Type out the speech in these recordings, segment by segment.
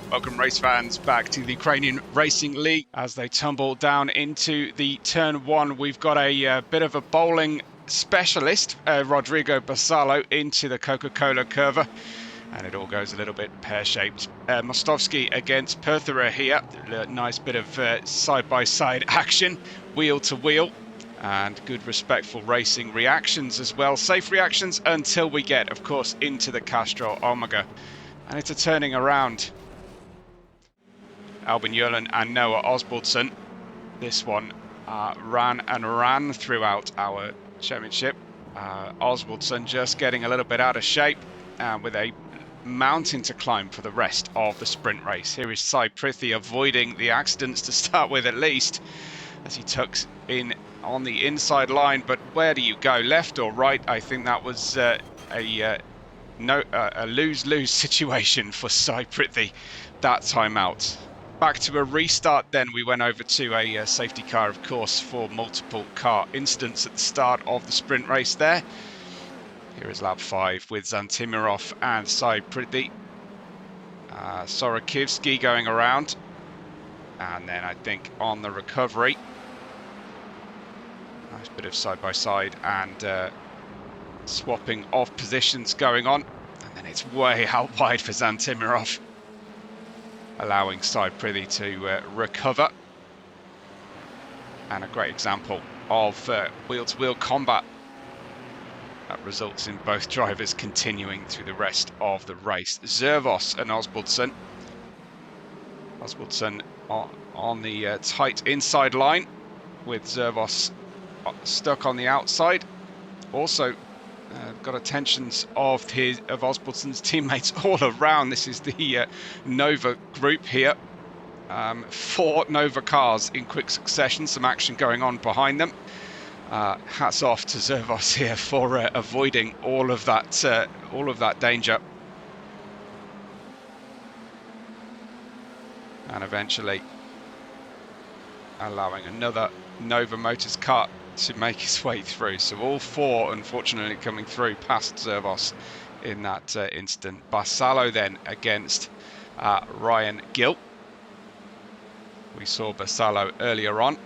Welcome race fans back to the Ukrainian Racing League. As they tumble down into the turn one, we've got a bit of a bowling specialist, Rodrigo Bassalo, into the Coca-Cola curve. And it all goes a little bit pear-shaped. Mostowski against Prithvi here. A nice bit of side-by-side action, wheel to wheel. And good respectful racing reactions as well. Safe reactions until we get, of course, into the Castro Omega. And it's a turning around. Albin, Ylönen and Noah Osbaldeston. This one ran throughout our championship. Osbaldeston just getting a little bit out of shape with a mountain to climb for the rest of the sprint race. Here is Sai Prithvi avoiding the accidents to start with, at least, as he tucks in on the inside line. But where do you go, left or right? I think that was a lose-lose situation for Sai Prithvi that time out. Back to a restart then. We went over to a safety car, of course, for multiple car incidents at the start of the sprint race there. Here is lap 5 with Zantimirov and Sai Prithvi. Sorakivsky going around. And then I think on the recovery, nice bit of side-by-side and swapping of positions going on. And then it's way out wide for Zantimirov, allowing Sai Prithvi to recover. And a great example of wheel-to-wheel combat that results in both drivers continuing through the rest of the race. Zervos and Osbaldeston. Osbaldeston on the tight inside line, with Zervos stuck on the outside. Also got attentions of Osbaldeston's teammates all around. This is the Nova group here. 4 Nova cars in quick succession, some action going on behind them. Hats off to Zervos here for avoiding all of that danger, and eventually allowing another Nova Motors car to make his way through. So all 4 unfortunately coming through past Zervos in that instant. Bassalo then against Ryan Gill. We saw Bassalo earlier on.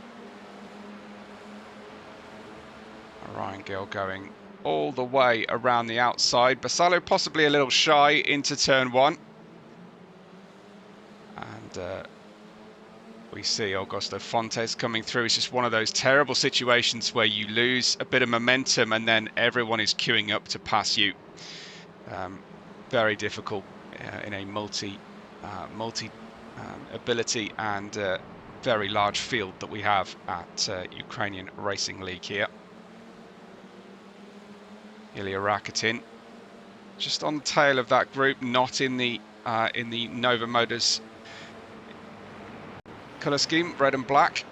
Ryan Gill going all the way around the outside. Bassalo possibly a little shy into turn 1. And we see Augusto Fontes coming through. It's just one of those terrible situations where you lose a bit of momentum and then everyone is queuing up to pass you. Very difficult in a multi ability and very large field that we have at Ukrainian Racing League here. Ilya Rakitin just on the tail of that group, not in the Nova Motors colour scheme, red and black.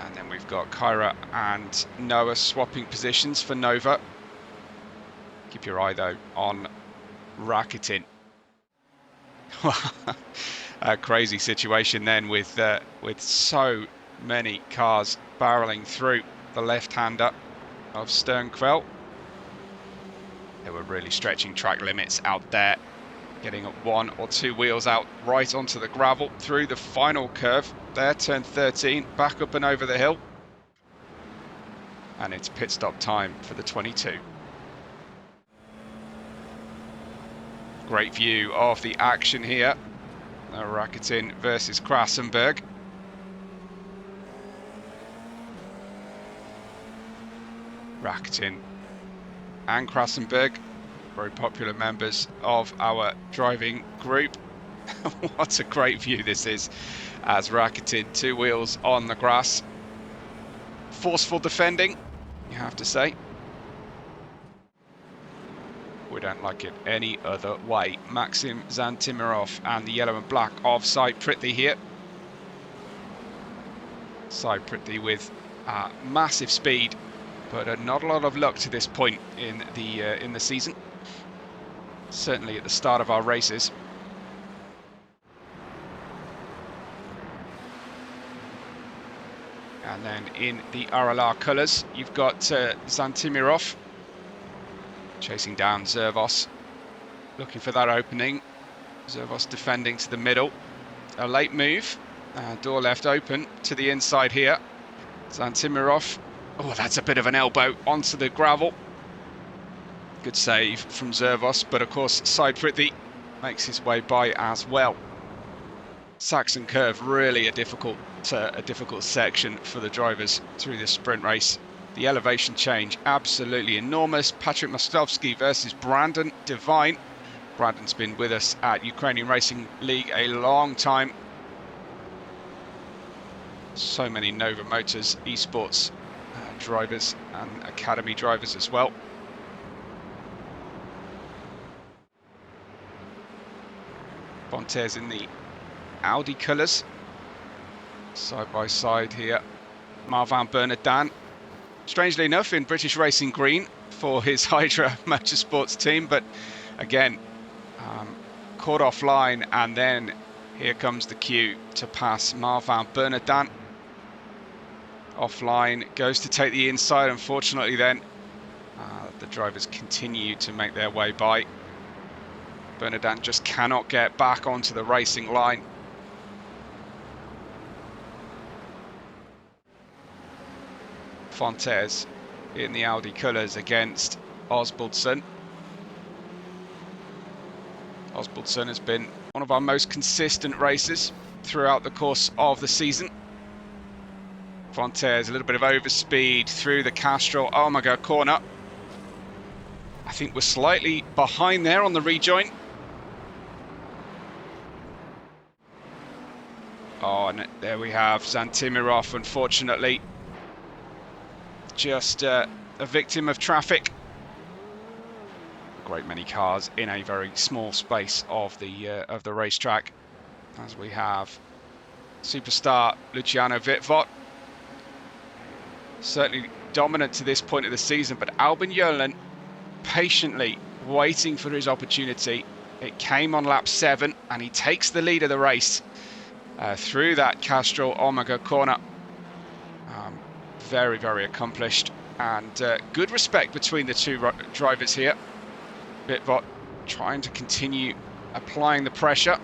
And then we've got Kyra and Noah swapping positions for Nova. Keep your eye though on Rakitin. A crazy situation then with so many cars barreling through the left-hander of Sternquell. They were really stretching track limits out there, getting 1 or 2 wheels out right onto the gravel through the final curve there, turn 13, back up and over the hill. And it's pit stop time for the 22. Great view of the action here. Rakitin versus Krassenburg. Rakitin and Krassenburg, very popular members of our driving group. What a great view this is, as Rakitin 2 wheels on the grass. Forceful defending, you have to say. We don't like it any other way. Maxim Zantimirov and the yellow and black of Sai Prithvi here. Sai Prithvi with massive speed, but not a lot of luck to this point in the season. Certainly at the start of our races. And then in the RLR colours, you've got Zantimirov chasing down Zervos, looking for that opening. Zervos defending to the middle. A late move. Door left open to the inside here. Zantimirov. Oh, that's a bit of an elbow onto the gravel. Good save from Zervos, but of course Sai Prithvi makes his way by as well. Saxon curve, really a difficult section for the drivers through this sprint race. The elevation change, absolutely enormous. Patrick Mostowski versus Brandon Devine. Brandon's been with us at Ukrainian Racing League a long time. So many Nova Motors esports drivers and academy drivers as well. Fontes in the Audi colours, side by side here. Marvin Bernardin, strangely enough, in British Racing Green for his Hydra Motorsports team, but again, caught offline, and then here comes the cue to pass Marvin Bernardin. Offline, goes to take the inside, unfortunately then the drivers continue to make their way by. Bernardin just cannot get back onto the racing line. Fontes in the Audi colours against Osbaldeston. Osbaldeston has been one of our most consistent racers throughout the course of the season. Fontes, a little bit of overspeed through the Castrol Omega corner. I think we're slightly behind there on the rejoin. Oh, and there we have Zantimirov, unfortunately. Just a victim of traffic. A great many cars in a very small space of the racetrack, as we have superstar Luciano Witvoet, certainly dominant to this point of the season, but Albin Ylönen patiently waiting for his opportunity. It came on lap 7, and he takes the lead of the race through that Castrol Omega corner. Very, very accomplished, and good respect between the two drivers here. Witvoet trying to continue applying the pressure,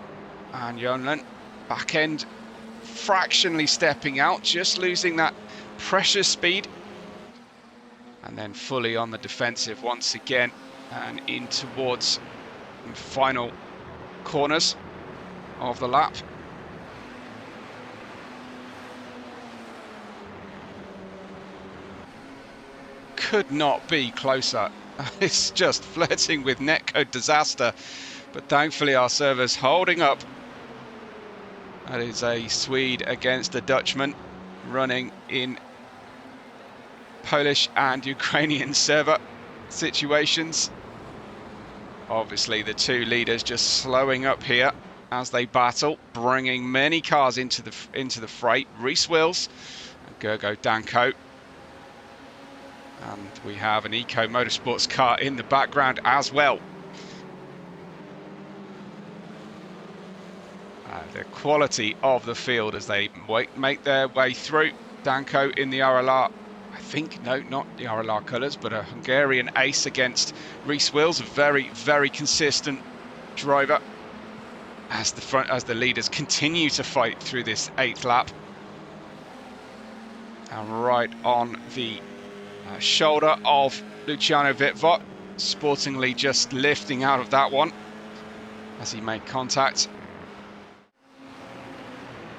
and Ylönen back end fractionally stepping out, just losing that pressure speed, and then fully on the defensive once again, and in towards the final corners of the lap. Could not be closer. It's just flirting with netcode disaster, but thankfully our server's holding up. That is a Swede against a Dutchman, running in Polish and Ukrainian server situations. Obviously the two leaders just slowing up here as they battle, bringing many cars into the fray. Reece Wills and Gergo Danko. And we have an Eco Motorsports car in the background as well. The quality of the field as they make their way through. Danko in the RLR, I think, no, not the RLR colours, but a Hungarian ace against Reece Wills, a very, very consistent driver. As the leaders continue to fight through this 8th lap. And right on the shoulder of Luciano Witvoet, sportingly just lifting out of that one as he made contact.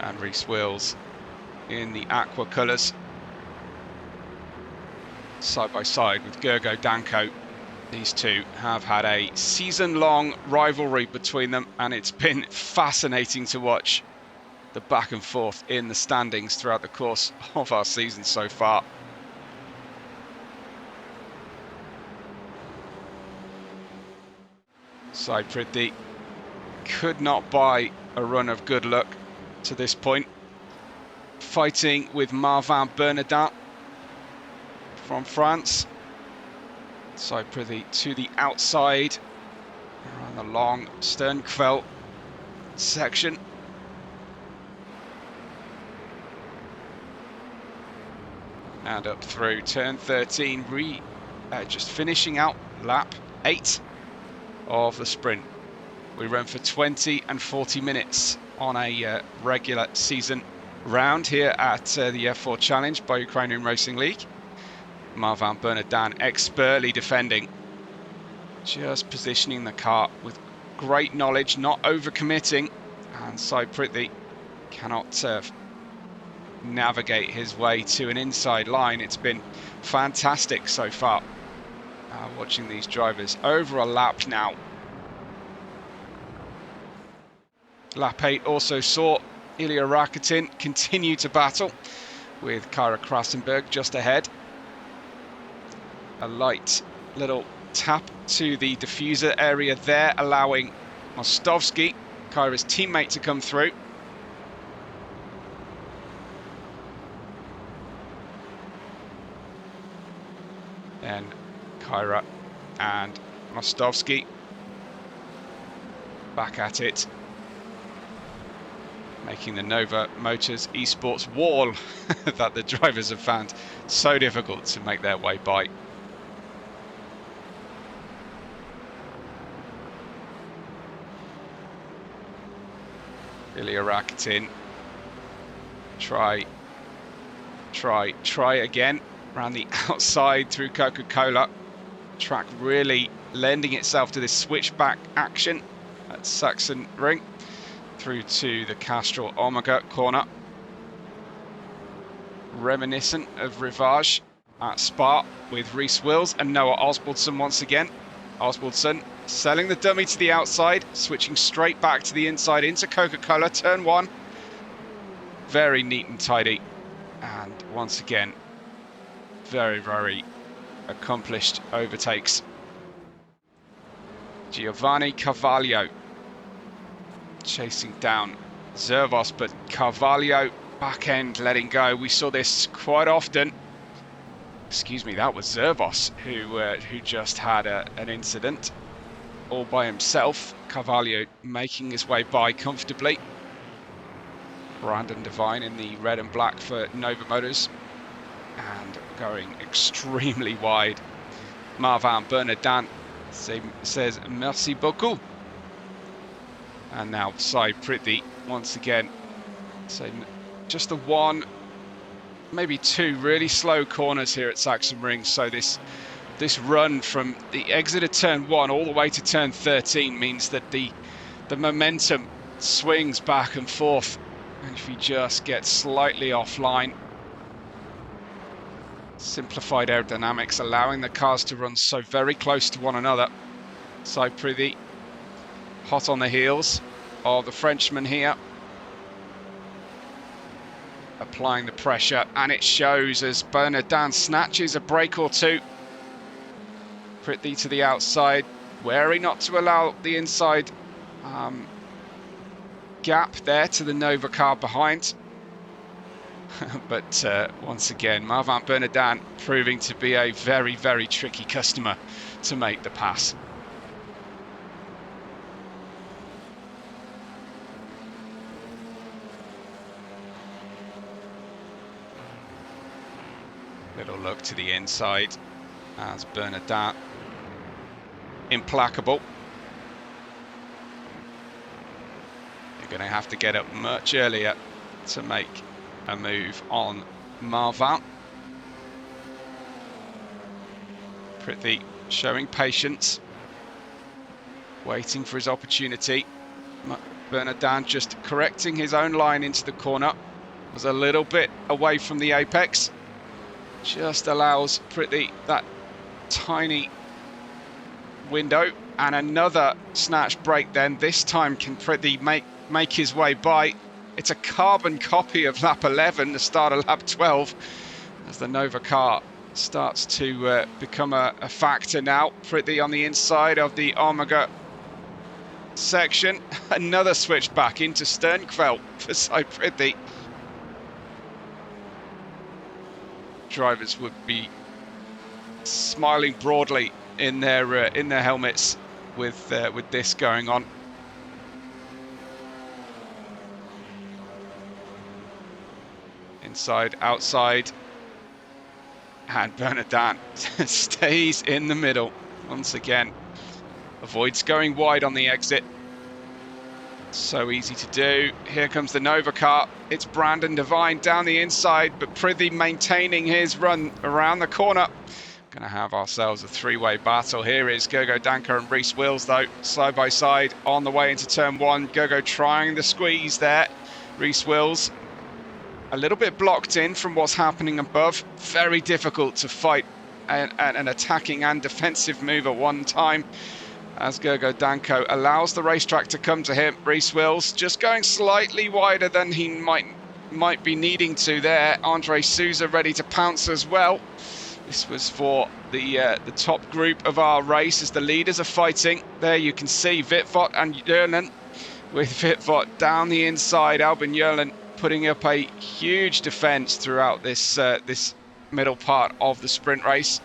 And Reece Wills in the aqua colours, side by side with Gergo Danko. These two have had a season-long rivalry between them, and it's been fascinating to watch the back and forth in the standings throughout the course of our season so far. Sai Prithvi could not buy a run of good luck to this point. Fighting with Marvin Bernardin from France. Sai Prithvi to the outside on the long Sternquell section. And up through turn 13, just finishing out lap 8 of the sprint. We run for 20 and 40 minutes on a regular season round here at the F4 Challenge by Ukrainian Racing League. Marvin Bernardin expertly defending, just positioning the car with great knowledge, not over-committing, and Sai Prithvi cannot navigate his way to an inside line. It's been fantastic so far, watching these drivers over a lap now. Lap 8 also saw Ilya Rakitin continue to battle with Kyra Krassenburg just ahead. A light little tap to the diffuser area there, allowing Mostowski, Kyra's teammate, to come through. Then Kyra and Mostowski back at it, making the Nova Motors esports wall that the drivers have found so difficult to make their way by. Ilya Rakitin, try again, around the outside through Coca-Cola. Track really lending itself to this switchback action at Sachsenring, through to the Castrol Omega corner. Reminiscent of Rivage at Spa with Reece Wills and Noah Osbaldeston once again. Osbaldeston selling the dummy to the outside, switching straight back to the inside into Coca-Cola, turn 1. Very neat and tidy. And once again, very, very accomplished overtakes. Giovanni Carvalho chasing down Zervos, but Carvalho back end letting go. We saw this quite often. Excuse me, that was Zervos who just had an incident all by himself. Carvalho making his way by comfortably. Brandon Devine in the red and black for Nova Motors, and going extremely wide. Marvin Bernardin says merci beaucoup. And now Sai Prithvi once again. So just the one, maybe two really slow corners here at Sachsenring. So this run from the exit of turn 1 all the way to turn 13 means that the momentum swings back and forth. And if you just get slightly offline, simplified aerodynamics allowing the cars to run so very close to one another. Sai Prithvi hot on the heels of the Frenchman here, applying the pressure, and it shows as Bernardin snatches a break or two. Prithvi to the outside, wary not to allow the inside gap there to the Nova car behind. But once again, Marvin Bernardin proving to be a very, very tricky customer to make the pass. Little look to the inside as Bernardin, implacable. You're going to have to get up much earlier to make a move on Marvin. Prithvi showing patience, waiting for his opportunity. Bernardin just correcting his own line into the corner. Was a little bit away from the apex. Just allows Prithvi that tiny window, and another snatch break then. This time can Prithvi make his way by. It's a carbon copy of lap 11, the start of lap 12, as the Nova car starts to become a factor now. Prithvi on the inside of the Omega section. Another switch back into Sternkveld for Sai Prithvi. Drivers would be smiling broadly in their helmets with this going on. Inside, outside, and Bernardin stays in the middle once again. Avoids going wide on the exit. So easy to do. Here comes the Nova car. It's Brandon Devine down the inside, but Prithvi maintaining his run around the corner. Going to have ourselves a three-way battle. Here is Gergo Danko and Reece Wills, though, side by side on the way into turn one. Gergo trying the squeeze there. Reece Wills a little bit blocked in from what's happening above. Very difficult to fight an attacking and defensive move at one time, as Gergo Danko allows the racetrack to come to him. Reece Wills just going slightly wider than he might be needing to there. Andre Souza ready to pounce as well. This was for the top group of our race as the leaders are fighting. There you can see Witvoet and Ylönen, with Witvoet down the inside. Albin Ylönen putting up a huge defence throughout this this middle part of the sprint race.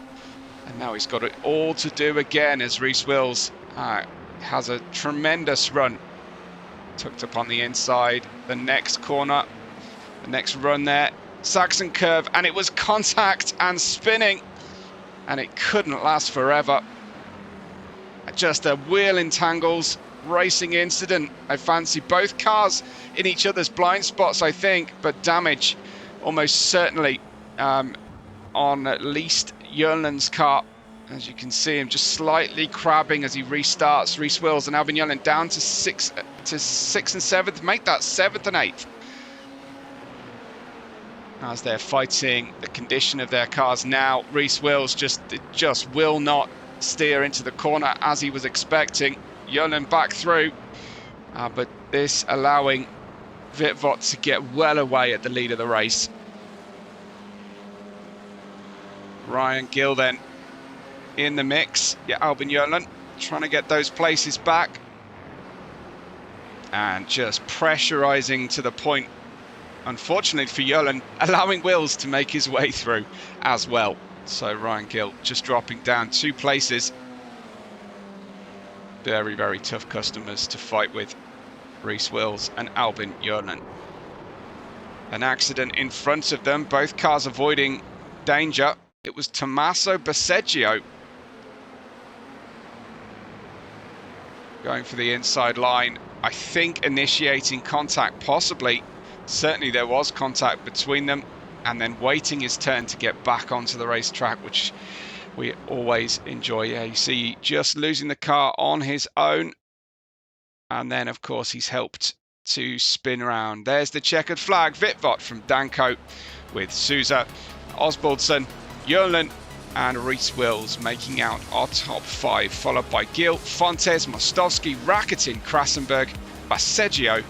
And now he's got it all to do again as Reece Wills has a tremendous run. Tucked up on the inside. The next corner, the next run there. Saxon curve, and it was contact and spinning. And it couldn't last forever. Just a wheel entangles. Racing incident. I fancy both cars in each other's blind spots, I think, but damage almost certainly on at least Ylönen's car. As you can see him just slightly crabbing as he restarts. Reece Wills and Albin Ylönen down to sixth and 7th. Make that 7th and 8th. As they're fighting the condition of their cars now, Reece Wills just will not steer into the corner as he was expecting. Ylönen back through, but this allowing Witvoet to get well away at the lead of the race. Ryan Gill then in the mix. Yeah, Albin Ylönen trying to get those places back. And just pressurising to the point, unfortunately for Ylönen, allowing Wills to make his way through as well. So Ryan Gill just dropping down 2 places. Very, very tough customers to fight with, Reece Wills and Albin Ylönen. An accident in front of them, both cars avoiding danger. It was Tommaso Bassalo going for the inside line. I think initiating contact, possibly. Certainly there was contact between them, and then waiting his turn to get back onto the racetrack, which we always enjoy. Yeah, you see just losing the car on his own. And then, of course, he's helped to spin around. There's the checkered flag. Witvoet from Danko with Souza, Osbaldeston, Ylönen and Reece Wills making out our top 5, followed by Gill, Fontes, Mostowski, Rakitin, Krassenburg, Bassalo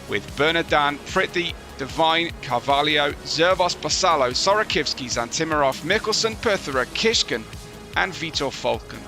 with Bernardin, Prithvi, Devine, Carvalho, Zervos, Bassalo, Sorakivski, Zantimirov, Mikkelsen, Perthera, Kishkin and Vitor Falcon.